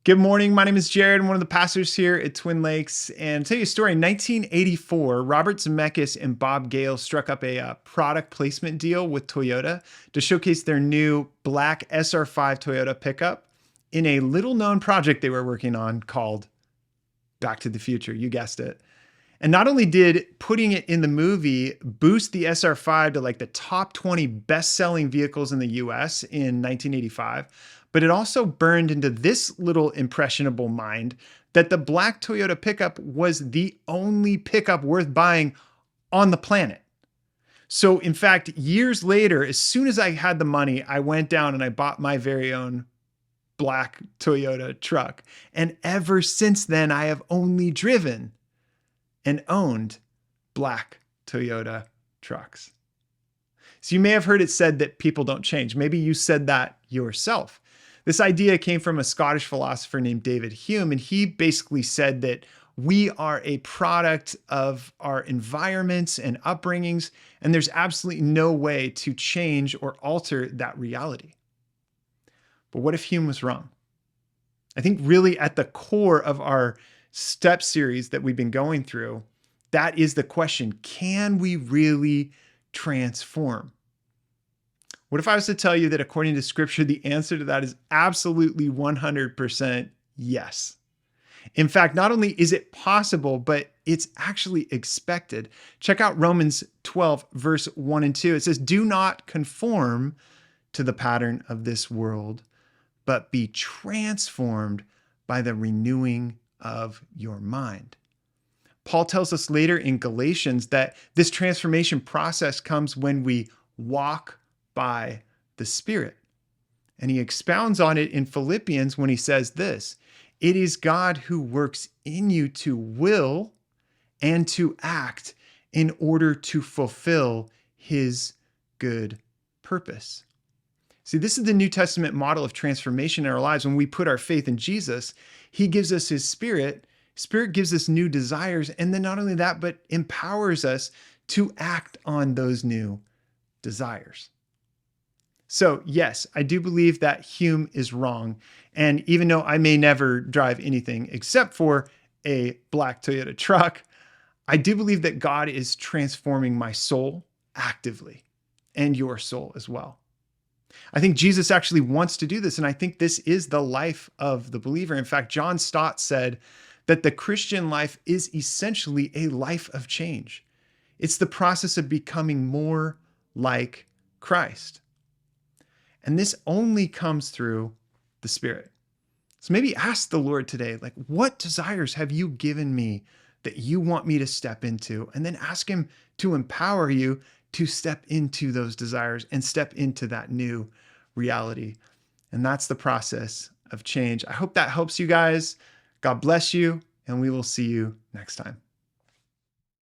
Good morning. My name is Jared. I'm one of the pastors here at Twin Lakes. And I'll tell you a story. In 1984, Robert Zemeckis and Bob Gale struck up a product placement deal with Toyota to showcase their new black SR5 Toyota pickup in a little known project they were working on called Back to the Future. You guessed it. And not only did putting it in the movie boost the SR5 to like the top 20 best-selling vehicles in the US in 1985, but it also burned into this little impressionable mind that the black Toyota pickup was the only pickup worth buying on the planet. So in fact, years later, as soon as I had the money, I went down and I bought my very own black Toyota truck. And ever since then, I have only driven and owned black Toyota trucks. So you may have heard it said that people don't change. Maybe you said that yourself. This idea came from a Scottish philosopher named David Hume, and he basically said that we are a product of our environments and upbringings, and there's absolutely no way to change or alter that reality. But what if Hume was wrong? I think really at the core of our step series that we've been going through, that is the question: can we really transform? What if I was to tell you that according to scripture, the answer to that is absolutely 100% yes? In fact, not only is it possible, but it's actually expected. Check out Romans 12, verse 1 and 2. It says, "Do not conform to the pattern of this world, but be transformed by the renewing of your mind." Paul tells us later in Galatians that this transformation process comes when we walk by the Spirit. And he expounds on it in Philippians when he says this: "It is God who works in you to will and to act in order to fulfill his good purpose." See, this is the New Testament model of transformation in our lives. When we put our faith in Jesus, he gives us his Spirit. Spirit gives us new desires. And then not only that, but empowers us to act on those new desires. So yes, I do believe that Hume is wrong. And even though I may never drive anything except for a black Toyota truck, I do believe that God is transforming my soul actively, and your soul as well. I think Jesus actually wants to do this, and I think this is the life of the believer. In fact, John Stott said that the Christian life is essentially a life of change. It's the process of becoming more like Christ. And this only comes through the Spirit. So maybe ask the Lord today, like, what desires have you given me that you want me to step into? And then ask him to empower you to step into those desires and step into that new reality. And that's the process of change. I hope that helps you guys. God bless you, and we will see you next time.